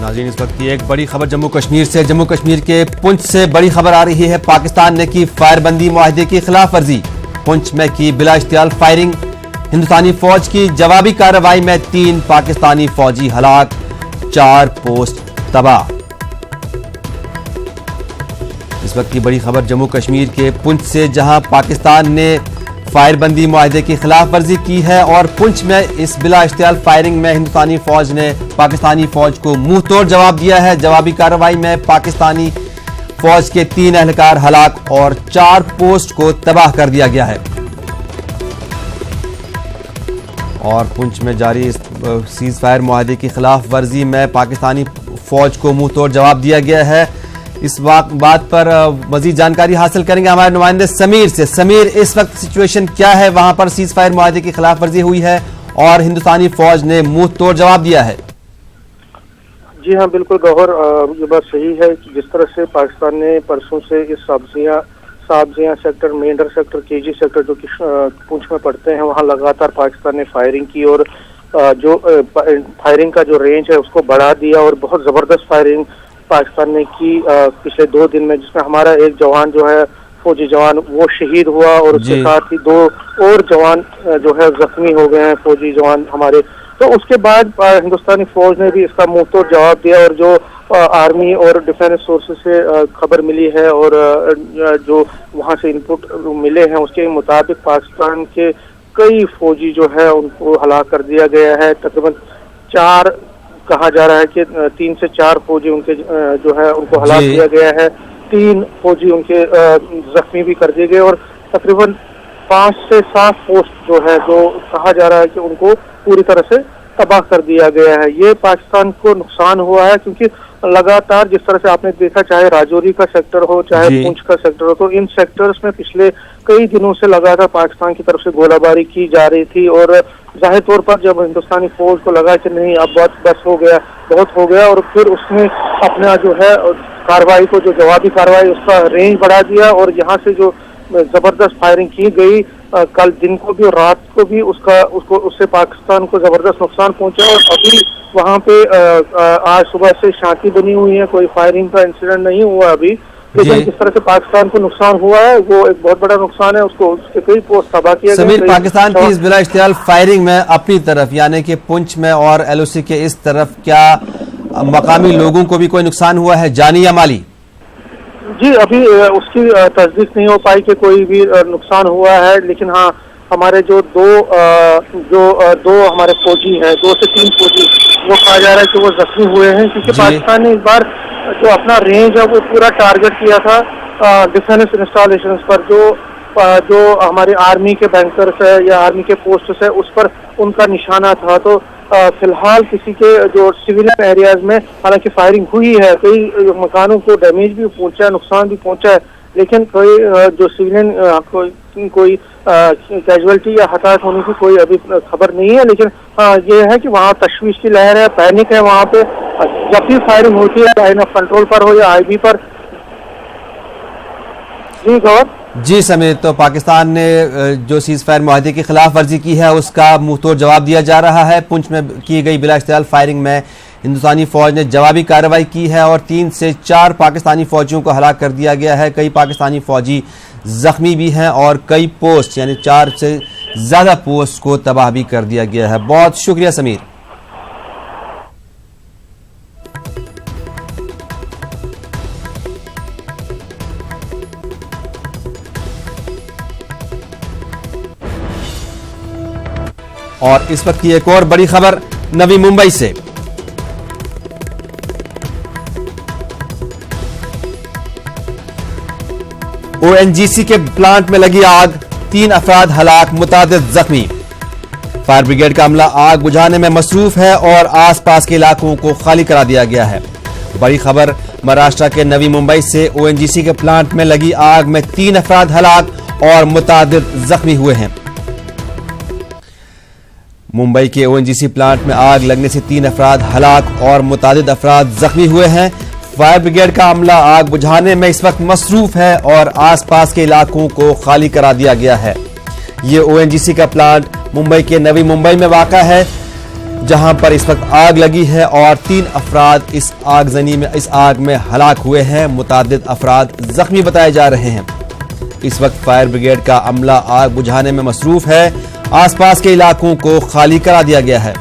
नाज़रीन, इस वक्त की एक बड़ी खबर जम्मू कश्मीर से। जम्मू कश्मीर के पुंछ से बड़ी खबर आ रही है। पाकिस्तान ने की फायरबंदी मुआहदे की खिलाफ वर्जी। पुंछ में की बिला इख्तियार फायरिंग। हिंदुस्तानी फौज की जवाबी कार्रवाई में 3 पाकिस्तानी फौजी हलाक, 4 पोस्ट तबाह। इस वक्त की बड़ी खबर जम्मू कश्मीर के पुंछ से, जहां पाकिस्तान ने फायरबंदी मुआहदे की खिलाफ वर्जी की है और पुंछ में इस बिला इख्तियार फायरिंग में हिंदुस्तानी फौज ने पाकिस्तानी फौज को मुंह तोड़ जवाब दिया है। जवाबी कार्रवाई में पाकिस्तानी फौज के 3 एहलकार हलाक और 4 पोस्ट को तबाह कर दिया गया है। और पुंछ में जारी इस सीज फायर मुआहदे की खिलाफ वर्जी में पाकिस्तानी फौज को मुंह तोड़ जवाब दिया गया है। इस बात पर मजीद जानकारी हासिल करेंगे हमारे नुमाइंदे समीर से। समीर, इस वक्त सिचुएशन क्या है? वहां पर सीज फायर मुआहदे की खिलाफ वर्जी हुई है और हिंदुस्तानी फौज ने मुंह तोड़ जवाब दिया है। जी हाँ, बिल्कुल गौहर, ये बात सही है कि जिस तरह से पाकिस्तान ने परसों से इस Sabjian sector, Mendhar sector, KG sector जो कि पुंछ में पड़ते हैं, वहां लगातार पाकिस्तान ने फायरिंग की और जो फायरिंग का जो रेंज है उसको बढ़ा दिया और बहुत जबरदस्त फायरिंग पाकिस्तान ने की पिछले 2 दिन में, जिसमें हमारा एक जवान जो है, फौजी जवान, वो शहीद हुआ और उसके साथ ही 2 और जवान जो है जख्मी हो गए हैं, फौजी जवान हमारे। तो उसके बाद हिंदुस्तानी फौज ने भी इसका मुंह तोड़ जवाब दिया और जो आर्मी और डिफेंस सोर्सेज से खबर मिली है और जो वहां से इनपुट मिले हैं, उसके मुताबिक पाकिस्तान के कई फौजी जो है उनको हलाक कर दिया गया है। तकरीबन 4 कहा जा रहा है कि 3 से 4 फौजी उनके जो है उनको हलाक किया गया है, 3 फौजी उनके जख्मी भी कर दिए गए और तकरीबन 5 से 7 पोस्ट जो है, जो कहा जा रहा है कि उनको पूरी तरह से तबाह कर दिया गया है। ये पाकिस्तान को नुकसान हुआ है क्योंकि लगातार जिस तरह से आपने देखा, चाहे राजौरी का सेक्टर हो, चाहे पुंछ का सेक्टर हो, तो इन सेक्टर्स में पिछले कई दिनों से लगातार पाकिस्तान की तरफ से गोलाबारी की जा रही थी और जाहिर तौर पर जब हिंदुस्तानी फौज को लगा कि नहीं, अब बस हो गया, बहुत हो गया, और फिर उसने अपना जो है कार्रवाई को, जो जवाबी कार्रवाई, उसका रेंज बढ़ा दिया और यहाँ से जो जबरदस्त फायरिंग की गई कल दिन को भी और रात को भी, उससे पाकिस्तान को जबरदस्त नुकसान पहुंचा और अभी वहाँ पे आज सुबह से शांति बनी हुई है, कोई फायरिंग का इंसिडेंट नहीं हुआ अभी। लेकिन जिस तरह से पाकिस्तान को नुकसान हुआ है वो एक बहुत बड़ा नुकसान है, उसको उसके कई पोस्ट तबाह किया गया। समीर, पाकिस्तान की इस बिला इख्तियार फायरिंग में अपनी तरफ यानी कि पुंछ में और LOC के इस तरफ क्या मकामी लोगों को भी कोई नुकसान हुआ है, जानी या माली? जी, अभी उसकी तस्दीक नहीं हो पाई कि कोई भी नुकसान हुआ है, लेकिन हाँ, हमारे जो दो हमारे फौजी हैं, 2 से 3 फौजी, वो कहा जा रहा है कि वो जख्मी हुए हैं क्योंकि पाकिस्तान ने इस बार जो अपना रेंज है वो पूरा टारगेट किया था डिफेंस इंस्टॉलेशन पर, जो हमारे आर्मी के बैंकर्स है या आर्मी के पोस्ट्स है, उस पर उनका निशाना था। तो फिलहाल किसी के जो सिविलियन एरियाज में हालांकि फायरिंग हुई है, कई मकानों को डैमेज भी पहुंचा है, नुकसान भी पहुंचा है, लेकिन कोई जो सिविलियन कोई कैजुअल्टी या हताहत होने की कोई अभी खबर नहीं है। लेकिन हाँ, ये है कि वहाँ तशवीश की लहर है, पैनिक है वहाँ पे। जब भी फायरिंग होती है, लाइन ऑफ कंट्रोल पर हो या IB पर। जी गौर। जी समीर, तो पाकिस्तान ने जो सीज फायर मुआहदे की खिलाफ वर्जी की है उसका मुंह तोड़ जवाब दिया जा रहा है। पुंछ में की गई बिला इख्तियार फायरिंग में हिंदुस्तानी फौज ने जवाबी कार्रवाई की है और 3 से 4 पाकिस्तानी फौजियों को हलाक कर दिया गया है। कई पाकिस्तानी फौजी जख्मी भी हैं और कई पोस्ट यानी 4 से ज्यादा पोस्ट को तबाह भी कर दिया गया है। बहुत शुक्रिया समीर। और इस वक्त की एक और बड़ी खबर नवी मुंबई से। ONGC के प्लांट में लगी आग, 3 अफराद हलाक, मुतादिद जख्मी। फायर ब्रिगेड का अमला आग बुझाने में मसरूफ है और आसपास के इलाकों को खाली करा दिया गया है। बड़ी खबर महाराष्ट्र के नवी मुंबई से। ONGC के प्लांट में लगी आग में 3 अफराद हलाक और मुतादिद जख्मी हुए हैं। मुंबई के ONGC प्लांट में आग लगने से 3 अफराद हलाक और मुतादिद अफराद जख्मी हुए हैं। फायर ब्रिगेड का अमला आग बुझाने में इस वक्त मसरूफ है और आसपास के इलाकों को खाली करा दिया गया है। ये ONGC का प्लांट मुंबई के नवी मुंबई में वाक़ा है। जहां पर इस वक्त आग लगी है और 3 अफराद इस आग में हलाक हुए हैं। मुतादिद अफराद जख्मी बताए जा रहे हैं। इस वक्त फायर ब्रिगेड का अमला आग बुझाने में मसरूफ है। आसपास के इलाकों को खाली करा दिया गया है।